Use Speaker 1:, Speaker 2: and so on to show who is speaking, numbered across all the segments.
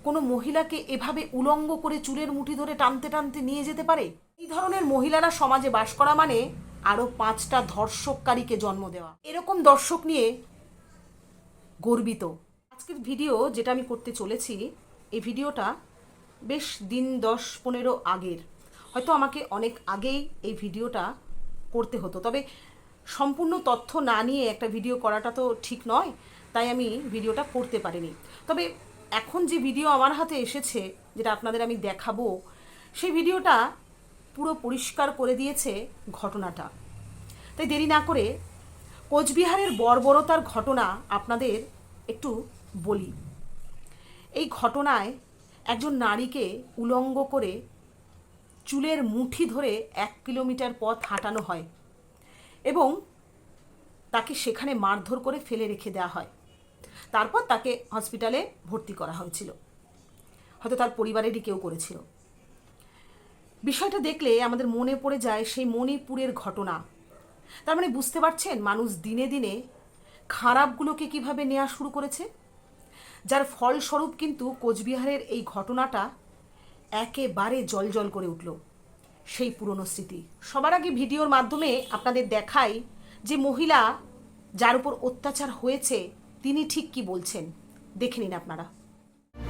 Speaker 1: কোনো মহিলাকে এভাবে উলঙ্গ করে চুলের মুঠি ধরে টানতে টানতে নিয়ে যেতে পারে? এই ধরনের মহিলারা সমাজে বাস করা মানে আরও 5টা ধর্ষককারীকে জন্ম দেওয়া। এরকম দর্শক নিয়ে গর্বিত। আজকের ভিডিও যেটা আমি করতে চলেছি, এই ভিডিওটা বেশ দিন 10-15 আগের। হয়তো আমাকে অনেক আগেই এই ভিডিওটা করতে হতো, তবে সম্পূর্ণ তথ্য না নিয়ে একটা ভিডিও করাটা তো ঠিক নয়, তাই আমি ভিডিওটা করতে পারিনি। তবে এখন যে ভিডিও আমার হাতে এসেছে, যেটা আপনাদের আমি দেখাবো, সেই ভিডিওটা পুরো পরিষ্কার করে দিয়েছে ঘটনাটা। তাই দেরি না করে কোচবিহারের বর্বরতার ঘটনা আপনাদের একটু বলি। এই ঘটনায় একজন নারীকে উলঙ্গ করে চুলের মুঠি ধরে 1 কিলোমিটার পথ হাঁটানো হয় এবং তাকে সেখানে মারধর করে ফেলে রেখে দেওয়া হয়। তারপর তাকে হসপিটালে ভর্তি করা হয়েছিল, হয়তো তার পরিবারেরই কেউ করেছিল। বিষয়টা দেখলে আমাদের মনে পড়ে যায় সেই মণিপুরের ঘটনা। তার মানে বুঝতে পারছেন, মানুষ দিনে দিনে খারাপগুলোকে কিভাবে নেওয়া শুরু করেছে, যার ফলস্বরূপ কিন্তু কোচবিহারের এই ঘটনাটা একেবারে জলজল করে উঠল সেই পুরনো স্মৃতি। সবার আগে ভিডিওর মাধ্যমে আপনাদের দেখাই যে মহিলা যার উপর অত্যাচার হয়েছে তিনি ঠিক কি বলছেন, দেখে নিন আপনারা।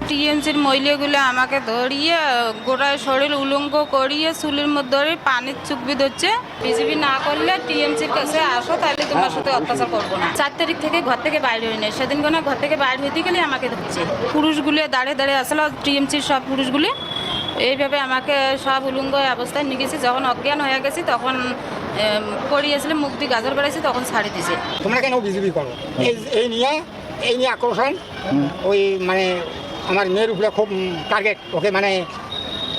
Speaker 2: টিএমসির মহিলাগুলো আমাকে ধরিয়ে গোটায় শরীর উলঙ্গ করিয়ে চুলের মধ্যে ধরে পানির চুকবি ধরছে। বিজেপি না করলে টিএমসির কাছে আসো, তাহলে তোমার সাথে অত্যাচার করবো না। 4 তারিখ থেকে ঘর থেকে বাইরে হই না, সেদিন কোনো ঘর থেকে বাইরে হইতে গেলে আমাকে ধরছে। পুরুষগুলো দাঁড়িয়ে দাঁড়িয়ে আসলে টিএমসির সব পুরুষগুলি এইভাবে আমাকে সব উলঙ্গ অবস্থায় নিয়ে গেছি। যখন অজ্ঞান হয়ে গেছি তখন পড়িয়েছিল, মুখ দিয়ে গাজর বেড়াইছি, তখন ছাড়ি দিছে।
Speaker 3: তোমরা কেন বিজেপি করো এই নিয়ে আকর্ষণ। ওই মানে আমার মেয়ের উপরে খুব টার্গেট, ওকে মানে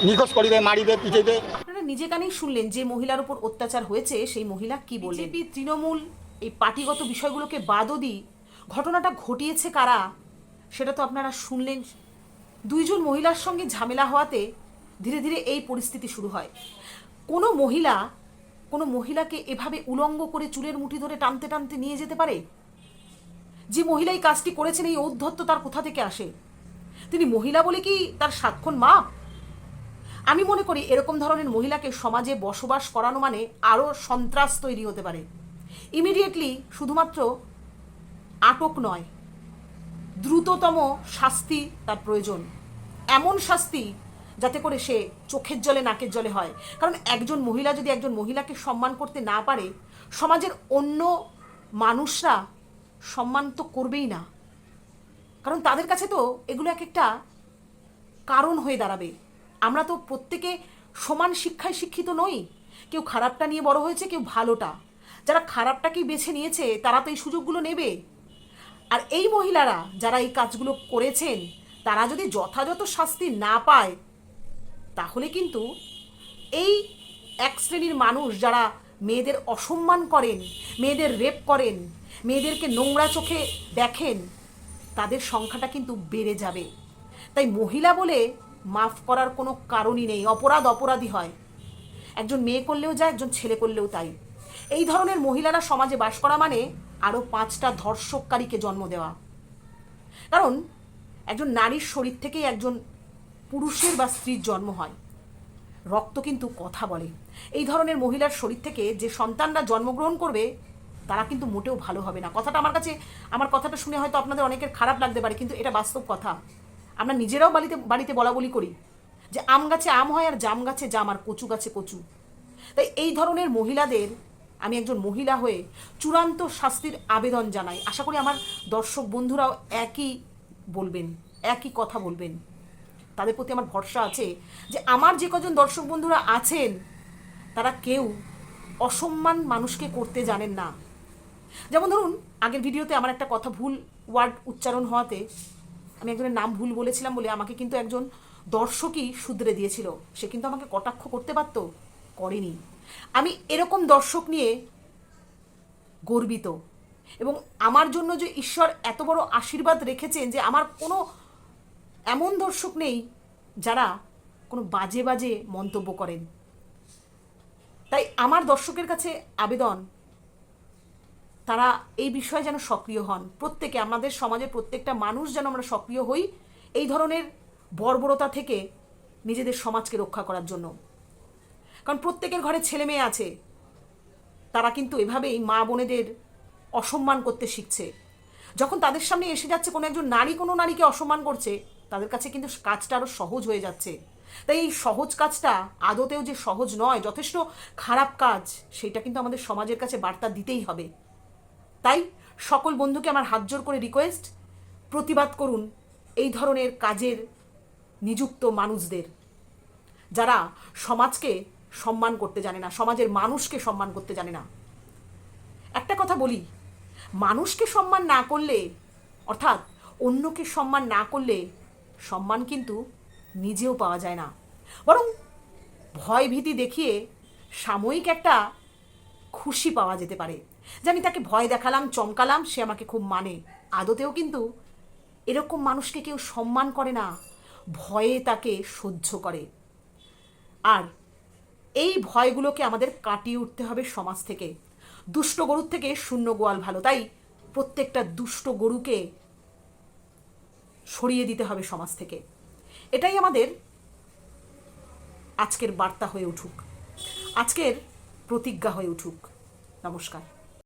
Speaker 3: নিখোঁজ করিবে, মারিবে, পিটাইবে।
Speaker 1: আপনারা নিজে কানেই শুনলেন যে মহিলার উপর অত্যাচার হয়েছে সেই মহিলা কি বললেন। বিজেপি, তৃণমূল, এই পার্টিগত বিষয়গুলোকে বাদও দিই, ঘটনাটা ঘটিয়েছে কারা সেটা তো আপনারা শুনলেন। 2 জন মহিলার সঙ্গে ঝামেলা হওয়াতে ধীরে ধীরে এই পরিস্থিতি শুরু হয়। কোনো মহিলাকে এভাবে উলঙ্গ করে চুলের মুঠি ধরে টানতে টানতে নিয়ে যেতে পারে? যে মহিলা এই কাজটি করেছেন, এই ঔদ্ধত্য তার কোথা থেকে আসে? তিনি মহিলা বলে কি তার সাতক্ষণ মাপ? আমি মনে করি এরকম ধরনের মহিলাকে সমাজে বসবাস করানো মানে আরও সন্ত্রাস তৈরি হতে পারে। ইমিডিয়েটলি শুধুমাত্র আটক নয়, দ্রুততম শাস্তি তার প্রয়োজন। এমন শাস্তি যাতে করে সে চোখের জলে নাকের জলে হয়। কারণ একজন মহিলা যদি একজন মহিলাকে সম্মান করতে না পারে, সমাজের অন্য মানুষরা সম্মান তো করবেই না, কারণ তাদের কাছে তো এগুলো এক একটা কারণ হয়ে দাঁড়াবে। আমরা তো প্রত্যেকে সমান শিক্ষায় শিক্ষিত নই, কেউ খারাপটা নিয়ে বড় হয়েছে, কেউ ভালোটা। যারা খারাপটাকেই বেছে নিয়েছে তারা তো এই সুযোগগুলো নেবে। আর এই মহিলারা যারা এই কাজগুলো করেছেন তারা যদি যথাযথ শাস্তি না পায়, তাহলে কিন্তু এই এক শ্রেণীর মানুষ যারা মেয়েদের অসম্মান করেন, মেয়েদের রেপ করেন, মেয়েদেরকে নোংরা চোখে দেখেন, তাদের সংখ্যাটা কিন্তু বেড়ে যাবে। তাই মহিলা বলে মাফ করার কোনো কারণই নেই। অপরাধী হয়, একজন মেয়ে করলেও যায়, একজন ছেলে করলেও তাই। এই ধরনের মহিলারা সমাজে বাস করা মানে আরও 5টা ধর্ষককারীকে জন্ম দেওয়া। কারণ একজন নারীর শরীর থেকেই একজন পুরুষের বা স্ত্রীর জন্ম হয়। রক্ত কিন্তু কথা বলে। এই ধরনের মহিলার শরীর থেকে যে সন্তানরা জন্মগ্রহণ করবে তারা কিন্তু মোটেও ভালো হবে না। আমার কথাটা শুনে হয়তো আপনাদের অনেকের খারাপ লাগতে পারে, কিন্তু এটা বাস্তব কথা। আমরা নিজেরাও বাড়িতে বলা বলি করি যে আম গাছে আম হয়, আর জাম গাছে জাম, আর কচু গাছে কচু। তাই এই ধরনের মহিলাদের আমি একজন মহিলা হয়ে চূড়ান্ত শাস্তির আবেদন জানাই। আশা করি আমার দর্শক বন্ধুরাও একই কথা বলবেন। তাদের প্রতি আমার ভরসা আছে যে আমার যে কজন দর্শক বন্ধুরা আছেন তারা কেউ অসম্মান মানুষকে করতে জানেন না। যেমন ধরুন, আগের ভিডিওতে আমার একটা কথা ভুল ওয়ার্ড উচ্চারণ হওয়াতে আমি একজনের নাম ভুল বলেছিলাম বলে আমাকে কিন্তু একজন দর্শকই শুধরে দিয়েছিল। সে কিন্তু আমাকে কটাক্ষ করতে পারতো, করেনি। আমি এরকম দর্শক নিয়ে গর্বিত, এবং আমার জন্য যে ঈশ্বর এত বড় আশীর্বাদ রেখেছেন যে আমার কোনো এমন দর্শক নেই যারা কোনো বাজে বাজে মন্তব্য করেন। তাই আমার দর্শকের কাছে আবেদন, তারা এই বিষয়ে যেন সক্রিয় হন। প্রত্যেকে, আমাদের সমাজের প্রত্যেকটা মানুষ যেন আমরা সক্রিয় হই, এই ধরনের বর্বরতা থেকে নিজেদের সমাজকে রক্ষা করার জন্য। কারণ প্রত্যেকের ঘরে ছেলে মেয়ে আছে, তারা কিন্তু এভাবেই মা বোনেদের অসম্মান করতে শিখছে। যখন তাদের সামনে এসে যাচ্ছে কোনো একজন নারী কোনো নারীকে অসম্মান করছে, তাদের কাছে কিন্তু কাজটা আরও সহজ হয়ে যাচ্ছে। তাই এই সহজ কাজটা আদতেও যে সহজ নয়, যথেষ্ট খারাপ কাজ, সেটা কিন্তু আমাদের সমাজের কাছে বার্তা দিতেই হবে। তাই সকল বন্ধুকে আমার হাত জোর করে রিকোয়েস্ট, প্রতিবাদ করুন এই ধরনের কাজের নিযুক্ত মানুষদের, যারা সমাজকে সম্মান করতে জানে না, সমাজের মানুষকে সম্মান করতে জানে না। একটা কথা বলি, মানুষকে সম্মান না করলে, অর্থাৎ অন্যকে সম্মান না করলে সম্মান কিন্তু নিজেও পাওয়া যায় না, বরং ভয় ভীতি দেখিয়ে সাময়িক একটা খুশি পাওয়া যেতে পারে, যে আমি তাকে ভয় দেখালাম, চমকালাম, সে আমাকে খুব মানে। আদতেও কিন্তু এরকম মানুষকে কেউ সম্মান করে না, ভয়ে তাকে সহ্য করে। আর এই ভয়গুলোকে আমাদের কাটিয়ে উঠতে হবে সমাজ থেকে। দুষ্ট গরুর থেকে শূন্য গোয়াল ভালো, তাই প্রত্যেকটা দুষ্ট গরুকে সরিয়ে দিতে হবে সমাজ থেকে। এটাই আমাদের আজকের বার্তা হয়ে উঠুক, আজকের প্রতিজ্ঞা হয়ে উঠুক। নমস্কার।